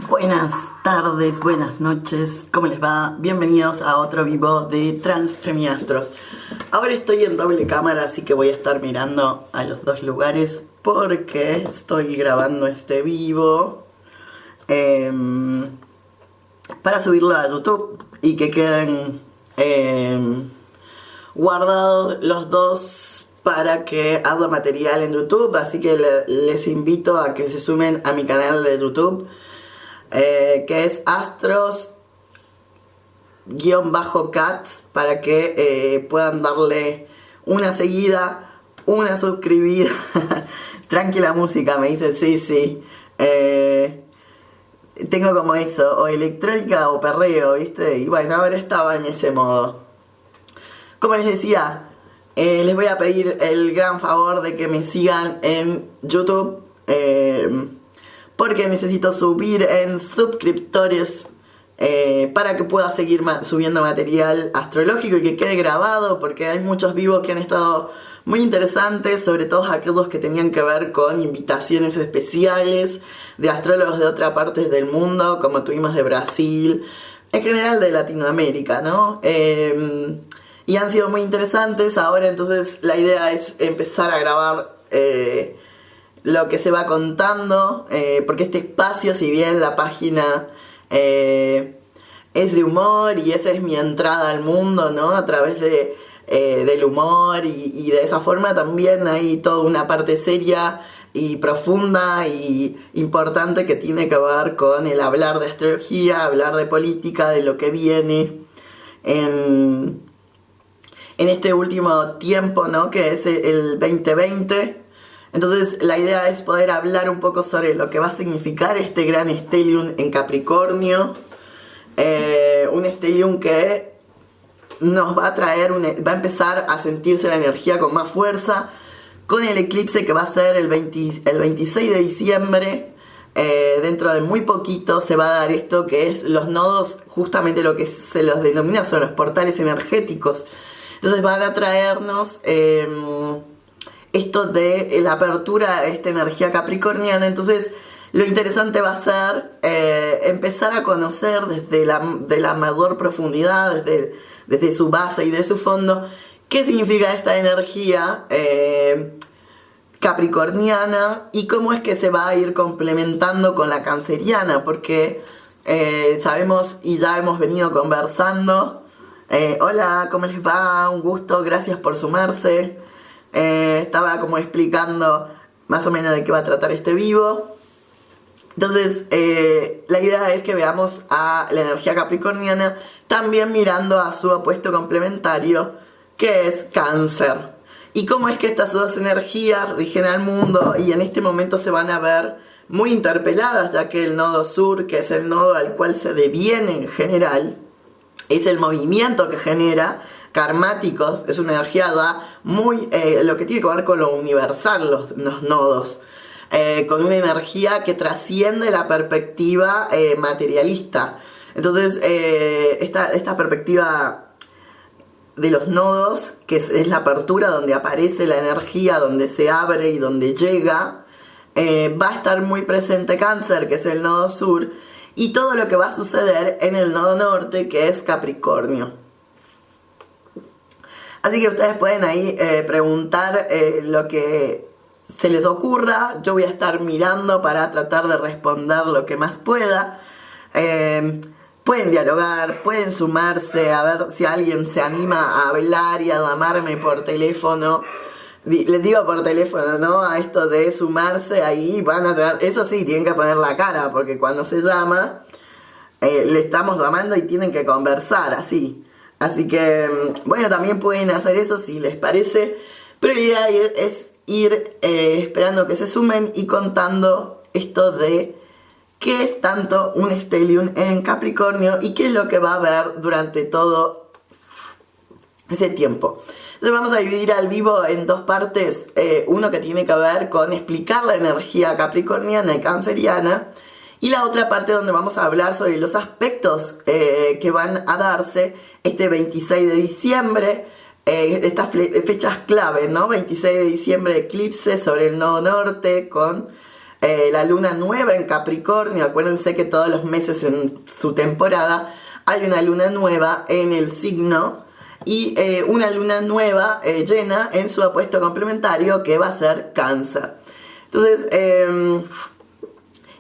Buenas tardes, buenas noches, ¿cómo les va? Bienvenidos a otro vivo de Transfemiastros. Ahora estoy en doble cámara, así que voy a estar mirando a los dos lugares porque estoy grabando este vivo para subirlo a YouTube y que queden guardados los dos para que haga material en YouTube. Así que les invito a que se sumen a mi canal de YouTube, que es Astros-Cats, para que puedan darle una seguida, una suscribida. Tranquila música, me dice, sí. Tengo como eso, o electrónica o perreo, ¿viste? Y bueno, ahora estaba en ese modo. Como les decía, les voy a pedir el gran favor de que me sigan en YouTube, porque necesito subir en suscriptores para que pueda seguir subiendo material astrológico y que quede grabado, porque hay muchos vivos que han estado muy interesantes, sobre todo aquellos que tenían que ver con invitaciones especiales de astrólogos de otras partes del mundo, como tuvimos de Brasil, en general de Latinoamérica, ¿no? Y han sido muy interesantes. Ahora entonces la idea es empezar a grabar lo que se va contando, porque este espacio, si bien la página es de humor y esa es mi entrada al mundo, ¿no? A través del humor y de esa forma también hay toda una parte seria y profunda y importante que tiene que ver con el hablar de astrología, hablar de política, de lo que viene en este último tiempo, ¿no? Que es el 2020. Entonces la idea es poder hablar un poco sobre lo que va a significar este gran stellium en Capricornio, un stellium que nos va a traer, va a empezar a sentirse la energía con más fuerza, con el eclipse que va a ser el 26 de diciembre. Dentro de muy poquito se va a dar esto que es los nodos, justamente lo que se los denomina son los portales energéticos. Entonces van a traernos esto de la apertura de esta energía capricorniana. Entonces lo interesante va a ser empezar a conocer desde la mayor profundidad, desde su base y de su fondo, qué significa esta energía capricorniana y cómo es que se va a ir complementando con la canceriana, porque sabemos y ya hemos venido conversando. Hola, ¿cómo les va? Un gusto, gracias por sumarse. Estaba como explicando más o menos de qué va a tratar este vivo. Entonces, la idea es que veamos a la energía capricorniana también mirando a su opuesto complementario, que es Cáncer. Y cómo es que estas dos energías rigen al mundo y en este momento se van a ver muy interpeladas, ya que el nodo sur, que es el nodo al cual se deviene en general, es el movimiento que genera karmáticos, es una energía muy lo que tiene que ver con lo universal, los nodos, con una energía que trasciende la perspectiva materialista. Entonces esta perspectiva de los nodos, que es la apertura donde aparece la energía, donde se abre y donde llega, va a estar muy presente Cáncer, que es el nodo sur, y todo lo que va a suceder en el nodo norte, que es Capricornio. Así que ustedes pueden ahí preguntar lo que se les ocurra. Yo voy a estar mirando para tratar de responder lo que más pueda. Pueden dialogar, pueden sumarse, a ver si alguien se anima a hablar y a llamarme por teléfono. Les digo por teléfono, ¿no? A esto de sumarse, ahí van a traer, eso sí, tienen que poner la cara, porque cuando se llama, le estamos llamando y tienen que conversar, así. Así que, bueno, también pueden hacer eso si les parece, pero la idea es ir esperando que se sumen y contando esto de qué es tanto un stellium en Capricornio y qué es lo que va a haber durante todo ese tiempo. Entonces vamos a dividir al vivo en dos partes, uno que tiene que ver con explicar la energía capricorniana y canceriana, y la otra parte donde vamos a hablar sobre los aspectos que van a darse este 26 de diciembre, estas fechas clave, ¿no? 26 de diciembre, eclipse sobre el nodo norte con la luna nueva en Capricornio. Acuérdense que todos los meses en su temporada hay una luna nueva en el signo y una luna nueva llena en su apuesto complementario, que va a ser Cáncer. Entonces,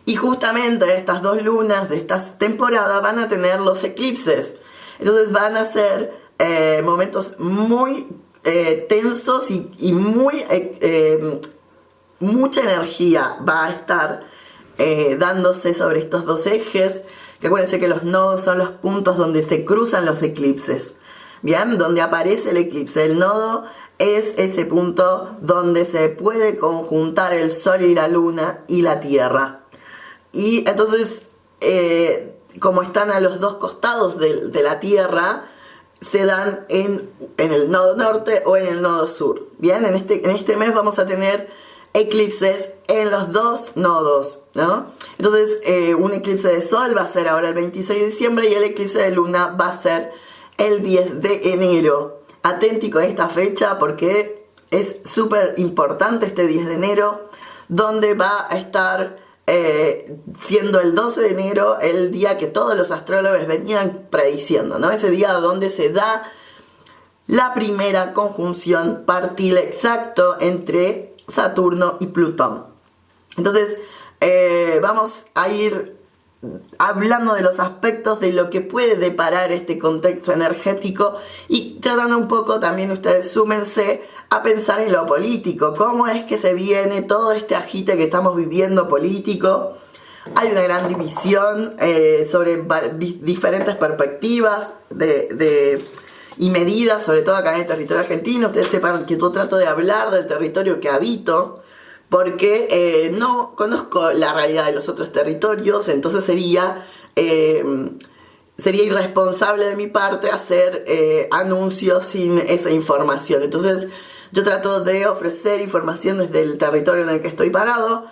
y justamente estas dos lunas de esta temporada van a tener los eclipses. Entonces van a ser momentos muy tensos y muy mucha energía va a estar dándose sobre estos dos ejes. Que acuérdense que los nodos son los puntos donde se cruzan los eclipses. Bien, donde aparece el eclipse. El nodo es ese punto donde se puede conjuntar el sol y la luna y la tierra. Y entonces, como están a los dos costados de la tierra, se dan en el nodo norte o en el nodo sur. Bien, en este mes vamos a tener eclipses en los dos nodos, ¿no? Entonces, un eclipse de sol va a ser ahora el 26 de diciembre y el eclipse de luna va a ser el 10 de enero. Atenti con esta fecha porque es súper importante este 10 de enero, donde va a estar siendo el 12 de enero el día que todos los astrólogos venían prediciendo, ¿no? Ese día donde se da la primera conjunción partil exacto entre Saturno y Plutón. Entonces, vamos a ir hablando de los aspectos de lo que puede deparar este contexto energético y tratando un poco también ustedes súmense a pensar en lo político, cómo es que se viene todo este agite que estamos viviendo político. Hay una gran división sobre diferentes perspectivas y medidas, sobre todo acá en el territorio argentino. Ustedes sepan que yo trato de hablar del territorio que habito, porque no conozco la realidad de los otros territorios, entonces sería irresponsable de mi parte hacer anuncios sin esa información. Entonces yo trato de ofrecer información desde el territorio en el que estoy parado,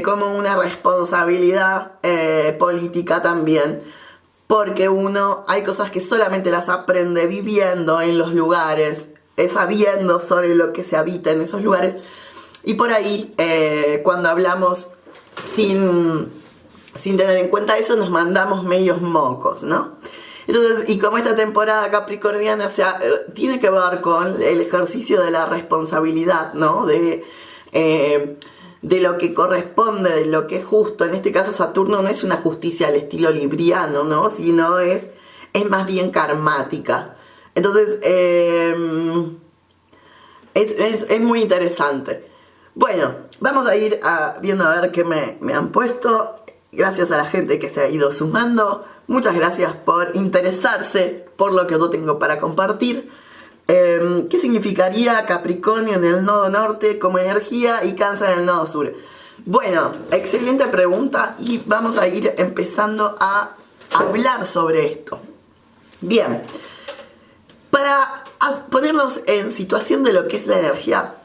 como una responsabilidad política también, porque hay cosas que solamente las aprende viviendo en los lugares, sabiendo sobre lo que se habita en esos lugares. Y por ahí, cuando hablamos sin tener en cuenta eso, nos mandamos medios mocos, ¿no? Entonces, y como esta temporada capricorniana tiene que ver con el ejercicio de la responsabilidad, ¿no? De lo que corresponde, de lo que es justo. En este caso, Saturno no es una justicia al estilo libriano, ¿no? Sino es más bien karmática. Entonces, es muy interesante. Bueno, vamos a ir viendo a ver qué me han puesto. Gracias a la gente que se ha ido sumando. Muchas gracias por interesarse por lo que yo tengo para compartir. ¿Qué significaría Capricornio en el nodo norte como energía y Cáncer en el nodo sur? Bueno, excelente pregunta y vamos a ir empezando a hablar sobre esto. Bien, para ponernos en situación de lo que es la energía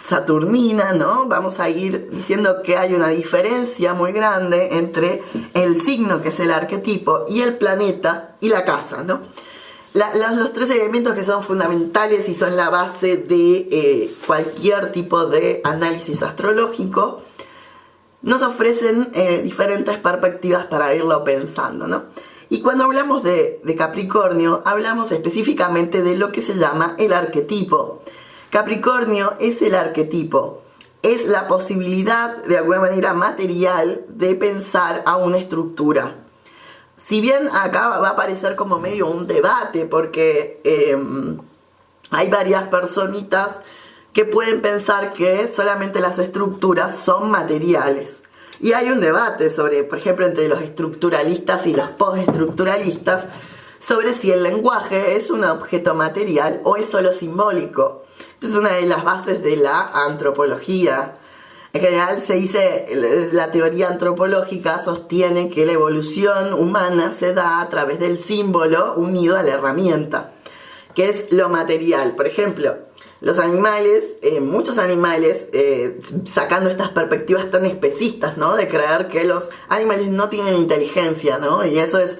saturnina, ¿no? Vamos a ir diciendo que hay una diferencia muy grande entre el signo, que es el arquetipo, y el planeta y la casa, ¿no? Los tres elementos que son fundamentales y son la base de cualquier tipo de análisis astrológico nos ofrecen diferentes perspectivas para irlo pensando, ¿no? Y cuando hablamos de Capricornio, hablamos específicamente de lo que se llama el arquetipo. Capricornio es el arquetipo, es la posibilidad de alguna manera material de pensar a una estructura. Si bien acá va a parecer como medio un debate, porque hay varias personitas que pueden pensar que solamente las estructuras son materiales. Y hay un debate sobre, por ejemplo, entre los estructuralistas y los postestructuralistas, sobre si el lenguaje es un objeto material o es solo simbólico. Esta es una de las bases de la antropología. En general se dice, la teoría antropológica sostiene que la evolución humana se da a través del símbolo unido a la herramienta, que es lo material. Por ejemplo, los animales, muchos animales, sacando estas perspectivas tan especistas, ¿no? De creer que los animales no tienen inteligencia, ¿no? Y eso es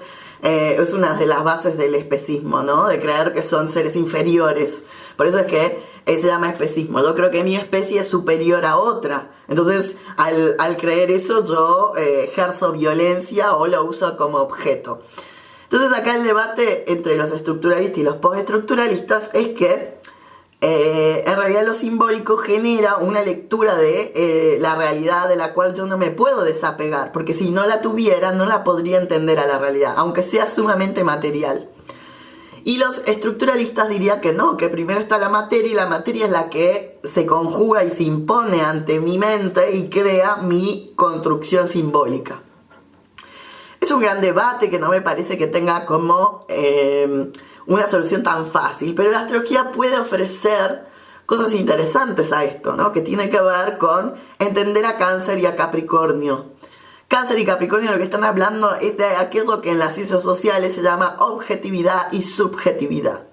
una de las bases del especismo, ¿no? De creer que son seres inferiores. Por eso es que se llama especismo. Yo creo que mi especie es superior a otra. Entonces, al creer eso, yo ejerzo violencia o lo uso como objeto. Entonces, acá el debate entre los estructuralistas y los postestructuralistas es que en realidad lo simbólico genera una lectura de la realidad de la cual yo no me puedo desapegar, porque si no la tuviera no la podría entender a la realidad, aunque sea sumamente material. Y los estructuralistas dirían que no, que primero está la materia y la materia es la que se conjuga y se impone ante mi mente y crea mi construcción simbólica. Es un gran debate que no me parece que tenga como una solución tan fácil, pero la astrología puede ofrecer cosas interesantes a esto, ¿no? Que tiene que ver con entender a Cáncer y a Capricornio. Cáncer y Capricornio lo que están hablando es de aquello que en las ciencias sociales se llama objetividad y subjetividad,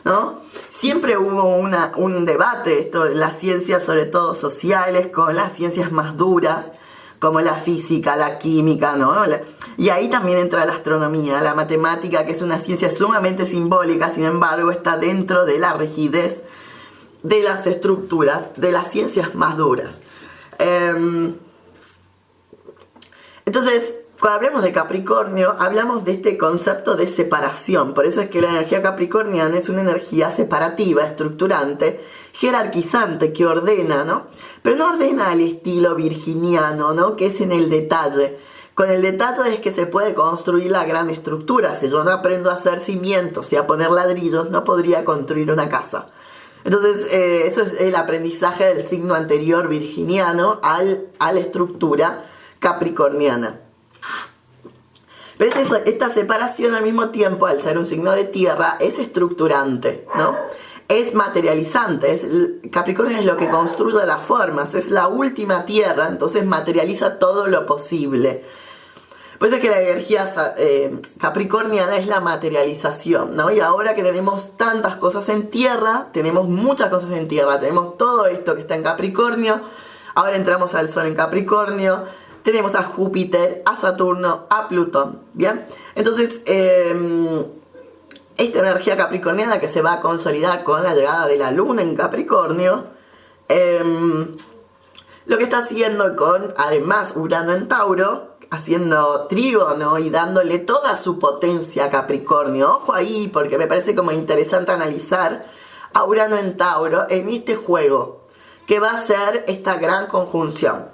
¿no? Siempre hubo un debate esto en las ciencias, sobre todo sociales, con las ciencias más duras, como la física, la química, ¿no? Y ahí también entra la astronomía, la matemática, que es una ciencia sumamente simbólica, sin embargo está dentro de la rigidez de las estructuras de las ciencias más duras. Entonces, cuando hablamos de Capricornio, hablamos de este concepto de separación. Por eso es que la energía capricorniana es una energía separativa, estructurante, jerarquizante, que ordena, ¿no? Pero no ordena al estilo virginiano, ¿no? Que es en el detalle. Con el detalle es que se puede construir la gran estructura. Si yo no aprendo a hacer cimientos y a poner ladrillos, no podría construir una casa. Entonces, eso es el aprendizaje del signo anterior virginiano a la estructura capricorniana. Pero esta separación al mismo tiempo, al ser un signo de tierra, es estructurante, ¿no? Es materializante. Capricornio es lo que construye las formas, es la última tierra, entonces materializa todo lo posible. Por eso es que la energía capricorniana es la materialización, ¿no? Y ahora que tenemos tantas cosas en tierra, tenemos muchas cosas en tierra, tenemos todo esto que está en Capricornio, ahora entramos al Sol en Capricornio, tenemos a Júpiter, a Saturno, a Plutón, ¿bien? Entonces, esta energía capricorniana que se va a consolidar con la llegada de la Luna en Capricornio, lo que está haciendo con, además, Urano en Tauro, haciendo trígono y dándole toda su potencia a Capricornio. Ojo ahí, porque me parece como interesante analizar a Urano en Tauro en este juego, que va a ser esta gran conjunción.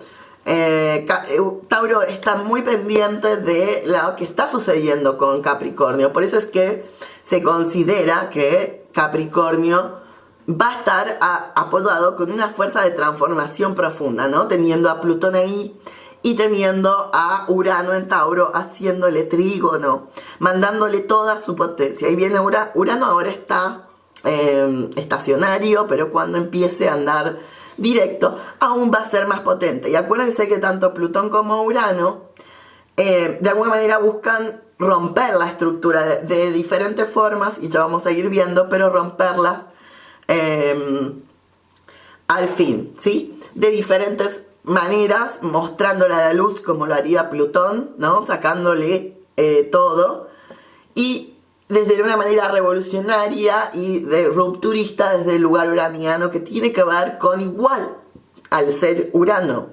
Tauro está muy pendiente de lo que está sucediendo con Capricornio, por eso es que se considera que Capricornio va a estar apoyado con una fuerza de transformación profunda, ¿no? Teniendo a Plutón ahí y teniendo a Urano en Tauro haciéndole trígono, mandándole toda su potencia. Y viene Urano ahora está estacionario, pero cuando empiece a andar directo, aún va a ser más potente. Y acuérdense que tanto Plutón como Urano de alguna manera buscan romper la estructura de diferentes formas, y ya vamos a ir viendo, pero romperlas al fin, ¿sí? De diferentes maneras, mostrándola a la luz como lo haría Plutón, ¿no? Sacándole todo, y desde una manera revolucionaria y de rupturista desde el lugar uraniano, que tiene que ver con, igual al ser Urano,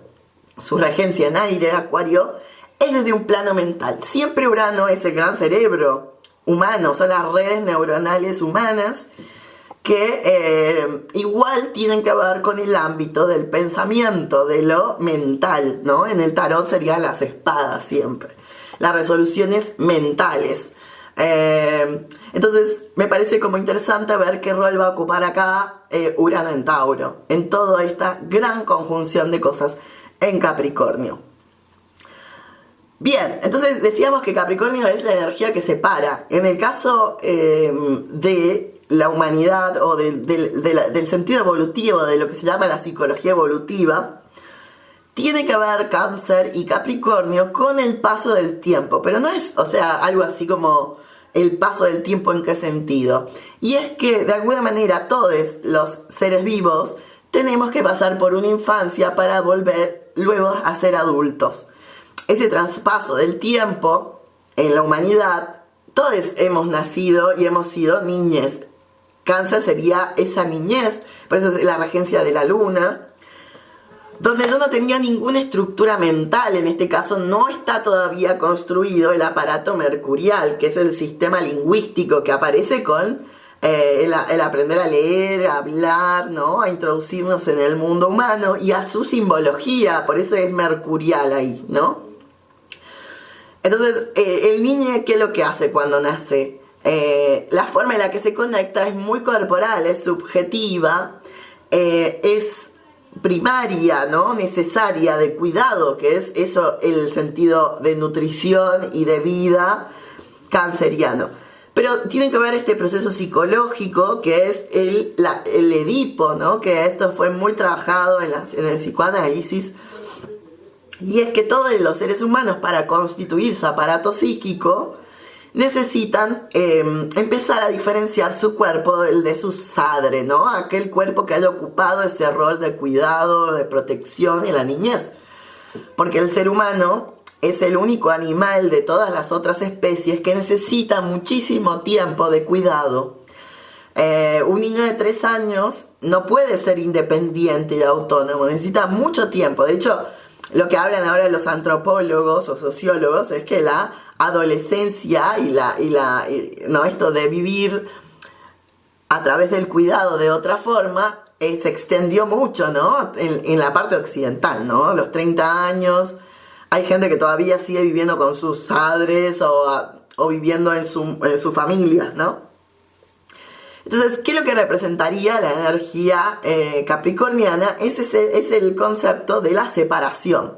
su regencia en aire, Acuario, es desde un plano mental. Siempre Urano es el gran cerebro humano, son las redes neuronales humanas que igual tienen que ver con el ámbito del pensamiento, de lo mental, ¿no? En el tarot serían las espadas siempre, las resoluciones mentales. Entonces me parece como interesante ver qué rol va a ocupar acá Urano en Tauro, en toda esta gran conjunción de cosas en Capricornio. Bien, entonces decíamos que Capricornio es la energía que separa. En el caso de la humanidad o del sentido evolutivo, de lo que se llama la psicología evolutiva, tiene que ver Cáncer y Capricornio con el paso del tiempo, pero no es, o sea, algo así como el paso del tiempo. ¿En qué sentido? Y es que de alguna manera todos los seres vivos tenemos que pasar por una infancia para volver luego a ser adultos. Ese traspaso del tiempo en la humanidad, todos hemos nacido y hemos sido niñes Cáncer sería esa niñez, por eso es la regencia de la luna, donde yo no tenía ninguna estructura mental. En este caso no está todavía construido el aparato mercurial, que es el sistema lingüístico que aparece con el aprender a leer, a hablar, ¿no? A introducirnos en el mundo humano y a su simbología, por eso es mercurial ahí, ¿no? Entonces, el niño, ¿qué es lo que hace cuando nace? La forma en la que se conecta es muy corporal, es subjetiva, es primaria, ¿no? Necesaria, de cuidado, que es eso, el sentido de nutrición y de vida canceriano. Pero tiene que ver este proceso psicológico que es el Edipo, ¿no? Que esto fue muy trabajado en el psicoanálisis. Y es que todos los seres humanos, para constituir su aparato psíquico, necesitan empezar a diferenciar su cuerpo del de su sadre, ¿no? Aquel cuerpo que haya ocupado ese rol de cuidado, de protección en la niñez. Porque el ser humano es el único animal de todas las otras especies que necesita muchísimo tiempo de cuidado. Un niño de 3 años no puede ser independiente y autónomo, necesita mucho tiempo. De hecho, lo que hablan ahora los antropólogos o sociólogos es que la adolescencia no, esto de vivir a través del cuidado de otra forma se extendió mucho, ¿no? En la parte occidental, ¿no? Los 30 años, hay gente que todavía sigue viviendo con sus padres o viviendo en su familia, ¿no? Entonces, ¿qué es lo que representaría la energía capricorniana? Es el concepto de la separación.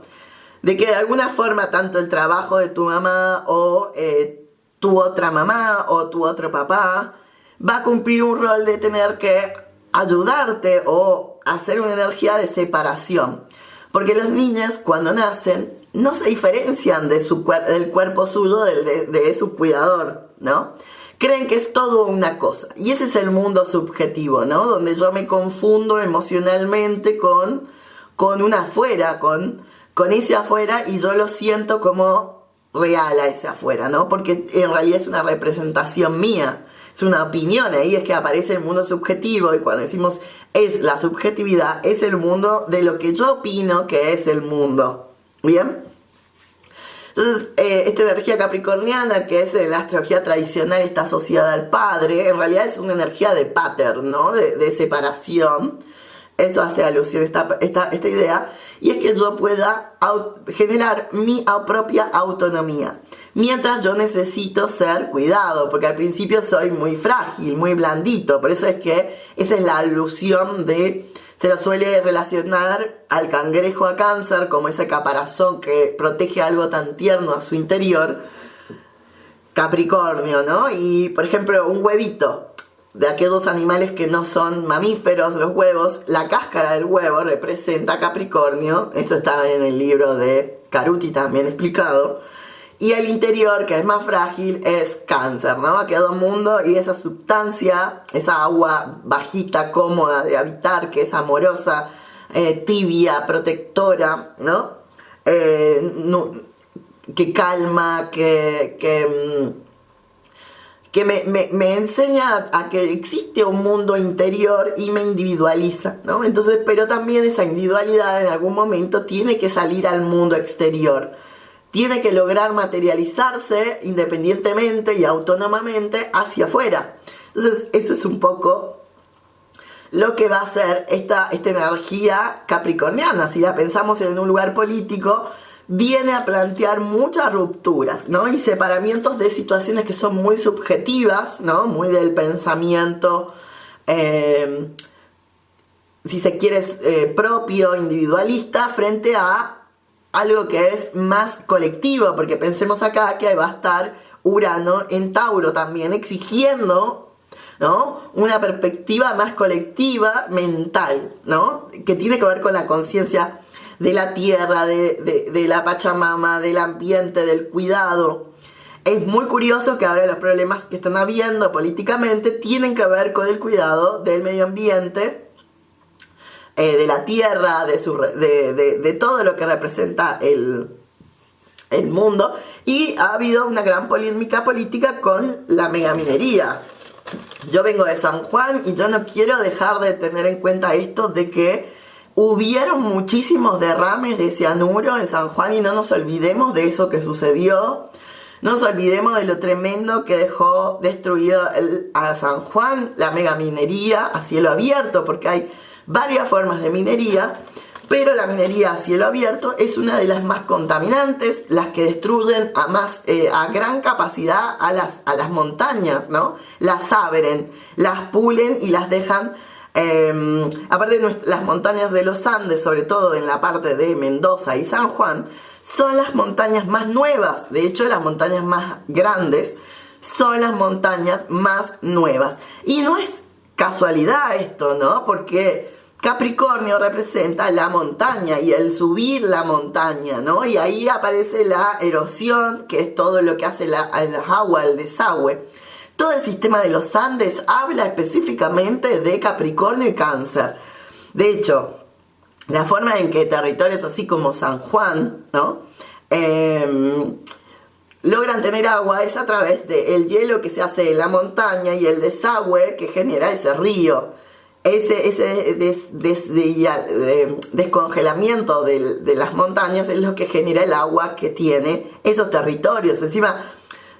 De que de alguna forma tanto el trabajo de tu mamá o tu otra mamá o tu otro papá va a cumplir un rol de tener que ayudarte o hacer una energía de separación. Porque las niñas cuando nacen no se diferencian del cuerpo suyo de su cuidador, ¿no? Creen que es todo una cosa. Y ese es el mundo subjetivo, ¿no? Donde yo me confundo emocionalmente con una afuera, con ese afuera, y yo lo siento como real a ese afuera, ¿no? Porque en realidad es una representación mía, es una opinión. Ahí es que aparece el mundo subjetivo, y cuando decimos es la subjetividad, es el mundo de lo que yo opino que es el mundo. ¿Bien? Entonces, esta energía capricorniana, que es en la astrología tradicional, está asociada al padre, en realidad es una energía de pater, ¿no? De separación. Eso hace alusión a esta idea. Y es que yo pueda generar mi propia autonomía. Mientras yo necesito ser cuidado, porque al principio soy muy frágil, muy blandito. Por eso es que esa es la alusión se lo suele relacionar al cangrejo a Cáncer como ese caparazón que protege algo tan tierno a su interior. Capricornio, ¿no? Y, por ejemplo, un huevito de aquellos animales que no son mamíferos, los huevos, la cáscara del huevo representa a Capricornio. Eso está en el libro de Caruti también explicado. Y el interior, que es más frágil, es Cáncer, ¿no? Aquel mundo y esa sustancia, esa agua bajita, cómoda de habitar, que es amorosa, tibia, protectora, ¿no? Que calma, que me enseña a que existe un mundo interior y me individualiza, ¿no? Entonces, pero también esa individualidad en algún momento tiene que salir al mundo exterior. Tiene que lograr materializarse independientemente y autónomamente hacia afuera. Entonces, eso es un poco lo que va a ser esta energía capricorniana. Si la pensamos en un lugar político, viene a plantear muchas rupturas, ¿no? Y separamientos de situaciones que son muy subjetivas, ¿no? Muy del pensamiento, si se quiere, propio, individualista, frente a algo que es más colectivo, porque pensemos acá que va a estar Urano en Tauro también exigiendo, ¿no? Una perspectiva más colectiva, mental, ¿no? Que tiene que ver con la conciencia de la tierra, de la Pachamama, del ambiente, del cuidado. Es muy curioso que ahora los problemas que están habiendo políticamente tienen que ver con el cuidado del medio ambiente, de la tierra, de todo lo que representa el mundo. Y ha habido una gran polémica política con la megaminería, yo vengo de San Juan y yo no quiero dejar de tener en cuenta esto de que hubieron muchísimos derrames de cianuro en San Juan y no nos olvidemos de eso que sucedió. No nos olvidemos de lo tremendo que dejó destruido a San Juan, la megaminería a cielo abierto, porque hay varias formas de minería, pero la minería a cielo abierto es una de las más contaminantes, las que destruyen a gran capacidad a las montañas, ¿no? Las abren, las pulen y las dejan. Aparte de las montañas de los Andes, sobre todo en la parte de Mendoza y San Juan, son las montañas más nuevas. De hecho, las montañas más grandes son las montañas más nuevas. Y no es casualidad esto, ¿no? Porque Capricornio representa la montaña y el subir la montaña, ¿no? Y ahí aparece la erosión, que es todo lo que hace el agua, el desagüe. Todo el sistema de los Andes habla específicamente de Capricornio y Cáncer. De hecho, la forma en que territorios así como San Juan, ¿no? Logran tener agua es a través del hielo que se hace en la montaña y el desagüe que genera ese río. Ese descongelamiento de las montañas es lo que genera el agua que tiene esos territorios. Encima,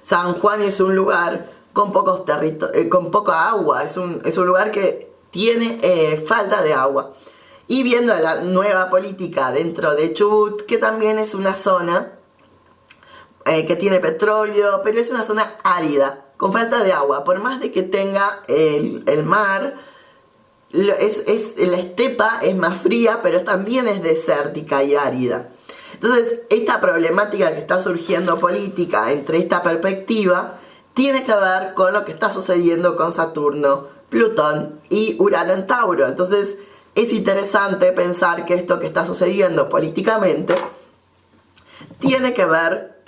San Juan es un lugar con poca agua, es un lugar que tiene falta de agua. Y viendo la nueva política dentro de Chubut, que también es una zona que tiene petróleo, pero es una zona árida, con falta de agua. Por más de que tenga el mar, la estepa es más fría, pero también es desértica y árida. Entonces, esta problemática que está surgiendo política entre esta perspectiva tiene que ver con lo que está sucediendo con Saturno, Plutón y Urano en Tauro. Entonces, es interesante pensar que esto que está sucediendo políticamente tiene que ver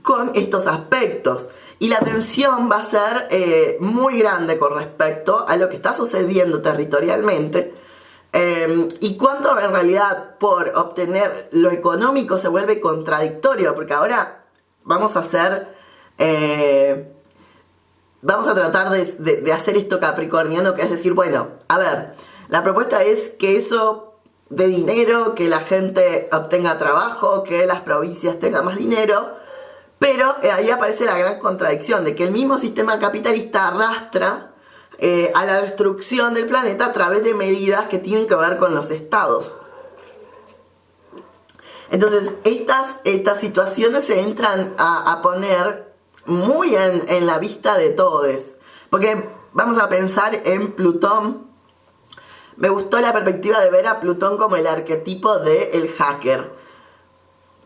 con estos aspectos. Y la tensión va a ser muy grande con respecto a lo que está sucediendo territorialmente. Y cuánto en realidad por obtener lo económico se vuelve contradictorio, porque ahora vamos a tratar de hacer esto capricorniano, que es decir, bueno, a ver, la propuesta es que eso de dinero, que la gente obtenga trabajo, que las provincias tengan más dinero, pero ahí aparece la gran contradicción de que el mismo sistema capitalista arrastra a la destrucción del planeta a través de medidas que tienen que ver con los estados. Entonces, estas situaciones se entran a poner muy en la vista de todos, porque vamos a pensar en Plutón. Me gustó la perspectiva de ver a Plutón como el arquetipo del hacker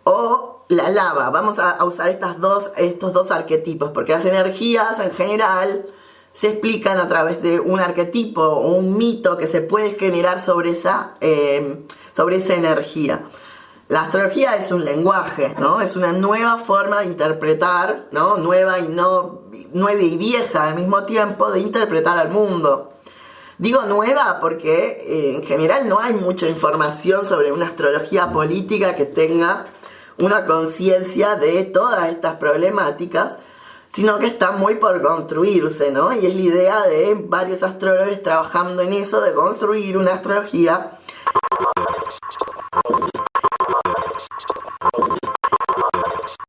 o la lava. Vamos a usar estos dos arquetipos, porque las energías en general se explican a través de un arquetipo o un mito que se puede generar sobre esa energía. La astrología es un lenguaje, ¿no? Es una nueva forma de interpretar, ¿no? Nueva y vieja al mismo tiempo de interpretar al mundo. Digo nueva porque en general no hay mucha información sobre una astrología política que tenga una conciencia de todas estas problemáticas, sino que está muy por construirse, ¿no? Y es la idea de varios astrólogos trabajando en eso, de construir una astrología